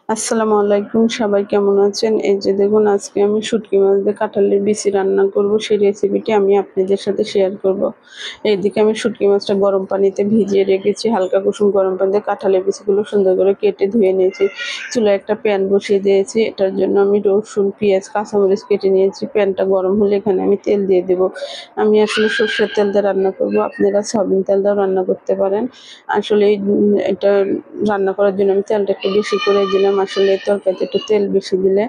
আসসালামু আলাইকুম, সবাই কেমন আছেন? এই যে দেখুন, আজকে আমি শুটকি মাছ দিয়ে কাঁঠালের বিচি রান্না করব। সেই রেসিপিটি আমি আপনাদের সাথে শেয়ার করব। এইদিকে আমি শুটকি মাছটা গরম পানিতে ভিজিয়ে রেখেছি। হালকা কুসুম গরম পানিতে কাঁঠালের বিচিগুলো সুন্দর করে কেটে ধুয়ে নিয়েছি। চুলায় একটা প্যান বসিয়ে দিয়েছি। এটার জন্য আমি রসুন, পেঁয়াজ, কাঁচামরিচ কেটে নিয়েছি। প্যানটা গরম হলে এখানে আমি তেল দিয়ে দেব। আমি আসলে সরষের তেল দিয়ে রান্না করব, আপনারা সয়াবিন তেল দিয়েও রান্না করতে পারেন। আসলে এটা রান্না করার জন্য আমি তেলটা একটু বেশি করে দিলাম। আসলে তরকারিতে একটু তেল বেশি দিলে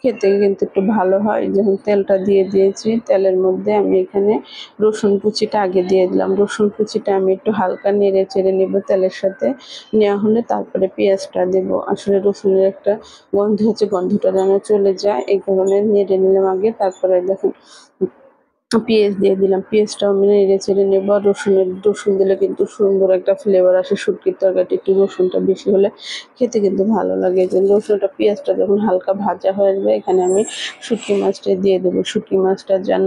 খেতে কিন্তু একটু ভালো হয়। যখন তেলটা দিয়ে দিয়েছি, তেলের মধ্যে আমি এখানে রসুন কুচিটা আগে দিয়ে দিলাম। রসুন কুচিটা আমি একটু হালকা নেড়ে চেড়ে নেব তেলের সাথে। নেওয়া হলে তারপরে পেঁয়াজটা দেব। আসলে রসুনের একটা গন্ধ হচ্ছে, গন্ধটা যেন চলে যায় এই কারণে নেড়ে নিলাম আগে। তারপরে দেখুন পেঁয়াজ দিয়ে দিলাম। পেঁয়াজটাও আমি নেড়ে চেড়ে নেব। আর রসুন দিলে কিন্তু সুন্দর একটা ফ্লেভার আসে শুটকির তরকারিতে। একটু রসুনটা বেশি হলে খেতে কিন্তু ভালো লাগে। এই জন্য রসুনটা, পেঁয়াজটা যখন হালকা ভাজা হয়ে যাবে, এখানে আমি শুটকি মাছটা দিয়ে দেবো। শুটকি মাছটা যেন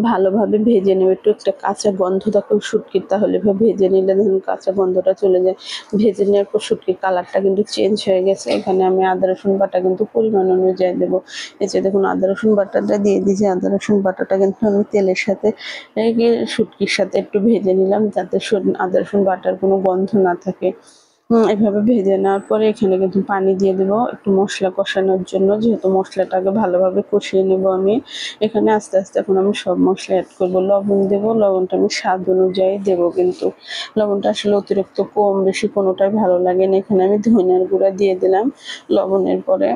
ভালোভাবে ভেজে নেব। একটু একটা কাঁচা গন্ধ থাকবে শুটকির, তাহলে ভেজে নিলে ধরুন কাঁচা গন্ধটা চলে যায়। ভেজে নেওয়ার পর শুটকির কালারটা কিন্তু চেঞ্জ হয়ে গেছে। এখানে আমি আদা রসুন বাটা কিন্তু পরিমাণ অনুযায়ী দেবো। এই যে দেখুন, আদা রসুন বাটাটা দিয়ে দিয়েছি। আদা রসুন বাটাটা কিন্তু আমি তেলের সাথে শুটকির সাথে একটু ভেজে নিলাম, যাতে আদা রসুন বাটার কোনো গন্ধ না থাকে। এভাবে ভেজে নেওয়ার পরে এখানে কিন্তু পানি দিয়ে দেবো একটু মশলা কষানোর জন্য, যেহেতু মশলাটাকে ভালোভাবে কষিয়ে নেব আমি। এখানে আস্তে আস্তে এখন আমি সব মশলা অ্যাড করবো। লবণ দেবো, লবণটা আমি স্বাদ অনুযায়ী দেবো কিন্তু। লবণটা আসলে অতিরিক্ত কম বেশি কোনোটাই ভালো লাগে না। এখানে আমি ধনিয়ার গুঁড়া দিয়ে দিলাম লবণের পরে।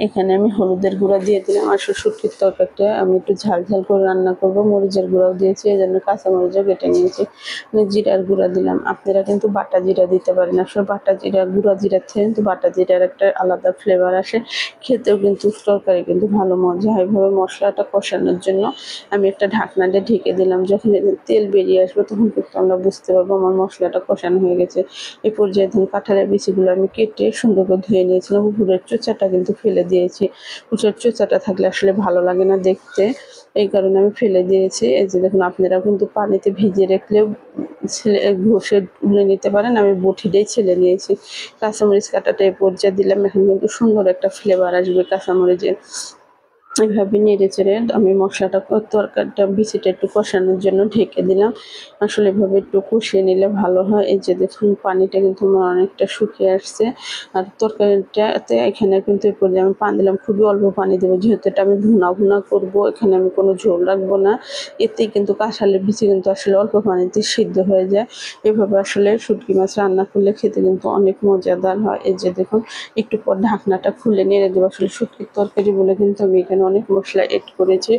এখানে আমি হলুদের গুঁড়া দিয়ে দিলাম। আসলে শুটকির তরকারিটা আমি একটু ঝাল ঝাল করে রান্না করব। মরিচের গুঁড়াও দিয়েছি, এই জন্য কাঁচামরিচও কেটে নিয়েছি। জিরার গুঁড়া দিলাম। আপনারা কিন্তু বাটা জিরা দিতে পারেন। আসলে বাটা জিরা, গুঁড়া জিরার থেকে কিন্তু বাটা জিরার একটা আলাদা ফ্লেভার আসে। খেতেও কিন্তু তরকারি কিন্তু ভালো মজা হয়। এভাবে মশলাটা কষানোর জন্য আমি একটা ঢাকনা দিয়ে ঢেকে দিলাম। যখন তেল বেরিয়ে আসবে তখন কিন্তু আমরা বুঝতে পারবো আমার মশলাটা কষানো হয়ে গেছে। এই পর্যায়ে ধরুন কাঁঠালের বিচিগুলো আমি কেটে সুন্দর করে ধুয়ে নিয়েছিলাম। উপরের চোচাটা কিন্তু ফেলে দিয়েছি। উপরের চোচাটা থাকলে আসলে ভালো লাগে না দেখতে, এই কারণে আমি ফেলে দিয়েছি। এই যে দেখুন, আপনারাও কিন্তু পানিতে ভিজিয়ে রাখলেও ঘষে তুলে নিতে পারেন। আমি বটি দিয়েই ছেলে নিয়েছি। কাঁচামরিচ কাঁটাটা এই পর্যায়ে দিলাম। এখন কিন্তু সুন্দর একটা ফ্লেভার আসবে কাঁচামরিচের। এভাবে নেড়ে চেড়ে আমি মশলাটা, তরকারিটা, বিচিটা একটু কষানোর জন্য ঢেকে দিলাম। আসলে এভাবে একটু কষিয়ে নিলে ভালো হয়। এই যে দেখুন, পানিটা কিন্তু আমার অনেকটা শুকিয়ে আসছে। আর তরকারিটাতে এখানে কিন্তু এ পর্যায়ে আমি পানি দিলাম, খুবই অল্প পানি দেবো, যেহেতু এটা আমি ভুনা করবো। এখানে আমি কোনো ঝোল রাখবো না। এতেই কিন্তু কাঁঠালের বিচি কিন্তু আসলে অল্প পানিতে সিদ্ধ হয়ে যায়। এভাবে আসলে শুটকি মাছ রান্না করলে খেতে কিন্তু অনেক মজাদার হয়। এই যে দেখুন, একটু পর ঢাকনাটা খুলে নেড়ে দেবো। আসলে শুটকির তরকারি বলে কিন্তু আমি এখানে অনেক মশলা এড করেছি,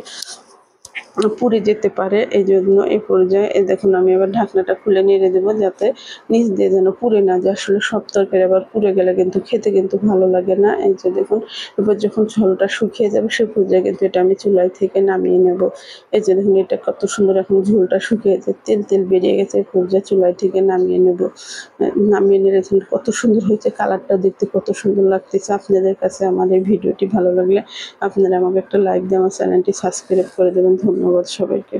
পুড়ে যেতে পারে। এই জন্য এই পর্যায়ে দেখুন, আমি আবার ঢাকনাটা খুলে নেড়ে দেবো, যাতে নিচ দিয়ে যেন পুড়ে না যায়। আসলে সব তরকারি আবার পুড়ে গেলে কিন্তু খেতে কিন্তু ভালো লাগে না। এই যে দেখুন, এবার যখন ঝোলটা শুকিয়ে যাবে সে পর্যায়ে কিন্তু এটা আমি চুলাই থেকে নামিয়ে নেব। এই যে দেখুন, এটা কত সুন্দর এখন ঝোলটা শুকিয়ে গেছে, তেল তেল বেরিয়ে গেছে। এই পর্যায়ে চুলাই থেকে নামিয়ে নেব। নামিয়ে নিলে কত সুন্দর হয়েছে, কালারটা দেখতে কত সুন্দর লাগতেছে। আপনাদের কাছে আমার এই ভিডিওটি ভালো লাগলে আপনারা আমাকে একটা লাইক দিয়ে আমার চ্যানেলটি সাবস্ক্রাইব করে দেবেন। ধন্যবাদ সবাইকে।